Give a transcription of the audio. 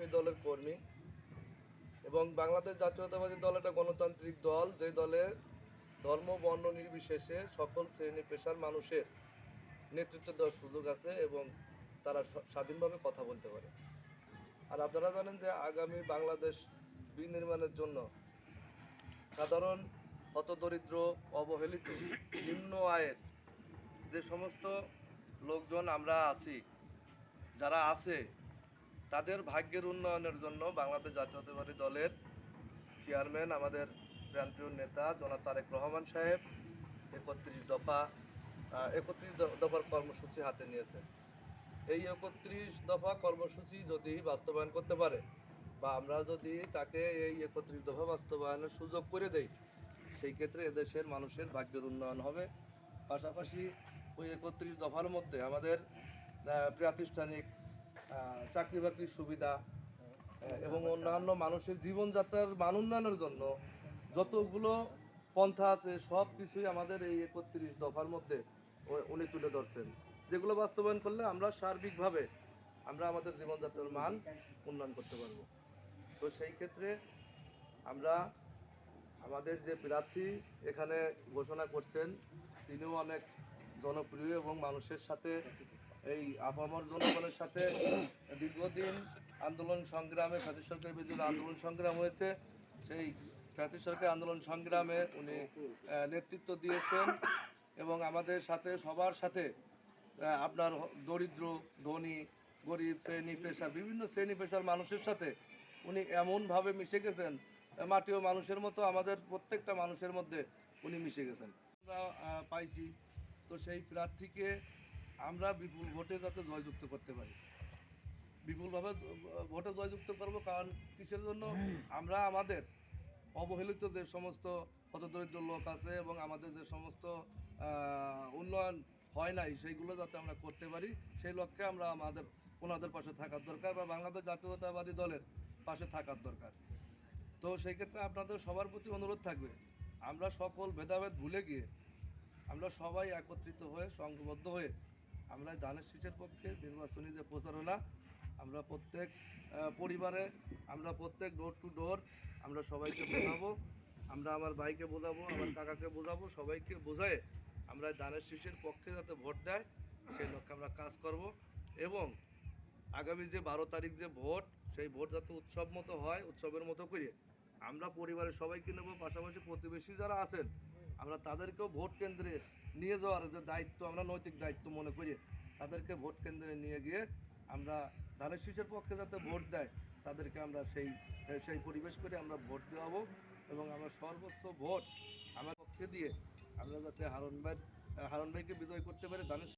সেই দলের কর্মী এবং বাংলাদেশ জাতীয়তাবাদী দল একটা গণতান্ত্রিক দল, যে দলে ধর্ম বর্ণ নির্বিশেষে সকল শ্রেণী পেশার মানুষের নেতৃত্ব দেওয়ার সুযোগ আছে এবং তারা স্বাধীনভাবে কথা বলতে পারে। আর আপনারা জানেন যে আগামী বাংলাদেশ বিনির্মাণের জন্য সাধারণ হতদরিদ্র অবহেলিত নিম্ন আয়ের যে সমস্ত লোকজন আমরা আছি, যারা আছে, তাদের ভাগ্যের উন্নয়নের জন্য বাংলাদেশ জাতীয়তাবাদী দলের চেয়ারম্যান আমাদের প্রান্তীয় নেতা জনাব তারেক রহমান সাহেব 31 দফার কর্মসূচি হাতে নিয়েছেন। এই 31 দফা কর্মসূচি যদি বাস্তবায়ন করতে পারে বা আমরা যদি তাকে এই 31 দফা বাস্তবায়নের সুযোগ করে দেই, সেই ক্ষেত্রে এদেশের মানুষের ভাগ্যের উন্নয়ন হবে। পাশাপাশি ওই 31 দফার মধ্যে আমাদের প্রাতিষ্ঠানিক চাকরি বাকরির সুবিধা এবং অন্যান্য মানুষের জীবনযাত্রার মান উন্নয়নের জন্য যতগুলো পন্থা আছে সব কিছুই আমাদের এই 31 দফার মধ্যে উনি তুলে ধরছেন, যেগুলো বাস্তবায়ন করলে আমরা সার্বিকভাবে আমরা আমাদের জীবনযাত্রার মান উন্নয়ন করতে পারবো। তো সেই ক্ষেত্রে আমরা আমাদের যে প্রার্থী এখানে ঘোষণা করছেন, তিনিও অনেক জনপ্রিয় এবং মানুষের সাথে এই আপামর জনগণের সাথে দীর্ঘদিন আন্দোলন সংগ্রামে ফ্যাসিস্ট সরকারের বিরুদ্ধে আন্দোলন সংগ্রাম হয়েছে, সেই ফ্যাসিস্ট সরকার আন্দোলন সংগ্রামে উনি নেতৃত্ব দিয়েছেন এবং আমাদের সাথে সবার সাথে আপনার দরিদ্র ধনী গরিব শ্রেণী পেশা বিভিন্ন শ্রেণী পেশার মানুষের সাথে উনি এমনভাবে মিশে গেছেন, মাটি ও মানুষের মতো আমাদের প্রত্যেকটা মানুষের মধ্যে উনি মিশে গেছেন। আমরা পাইছি, তো সেই প্রার্থীকে আমরা বিপুল ভোটে যাতে জয়যুক্ত করতে পারি, বিপুলভাবে ভোটে জয়যুক্ত করব। কারণ কিসের জন্য? আমরা আমাদের অবহেলিত যে সমস্ত হতদরিদ্র লোক আছে এবং আমাদের যে সমস্ত উন্নয়ন হয় নাই সেইগুলো যাতে আমরা করতে পারি, সেই লক্ষ্যে আমরা ওনাদের পাশে থাকার দরকার বা বাংলাদেশ জাতীয়তাবাদী দলের পাশে থাকার দরকার। তো সেই ক্ষেত্রে আপনাদের সবার প্রতি অনুরোধ থাকবে, আমরা সকল ভেদাভেদ ভুলে গিয়ে আমরা সবাই একত্রিত হয়ে সংঘবদ্ধ হয়ে আমরা ধানের শীষের পক্ষে নির্বাচনী যে প্রচারণা, আমরা প্রত্যেক পরিবারে, আমরা প্রত্যেক ডোর টু ডোর আমরা সবাইকে বোঝাবো, আমরা আমার ভাইকে বোঝাবো, আমার কাকাকে বোঝাবো, সবাইকে বোঝায় আমরা ধানের শীষের পক্ষে যাতে ভোট দেয় সেই লক্ষ্যে আমরা কাজ করব। এবং আগামী যে 12 তারিখ যে ভোট, সেই ভোট যাতে উৎসব মতো হয়, উৎসবের মতো করে আমরা পরিবারের সবাইকে নেব, পাশাপাশি প্রতিবেশী যারা আছেন আমরা তাদেরকেও ভোট কেন্দ্রে নিয়ে যাওয়ার যে দায়িত্ব আমরা নৈতিক দায়িত্ব মনে করি, তাদেরকে ভোট কেন্দ্রে নিয়ে গিয়ে আমরা ধানের শীষের পক্ষে যাতে ভোট দেয় তাদেরকে আমরা সেই পরিবেশ করে আমরা ভোট দেওয়াবো এবং আমরা সর্বোচ্চ ভোট আমার পক্ষে দিয়ে আমরা যাতে হারুন ভাইকে বিজয় করতে পারি। ধানের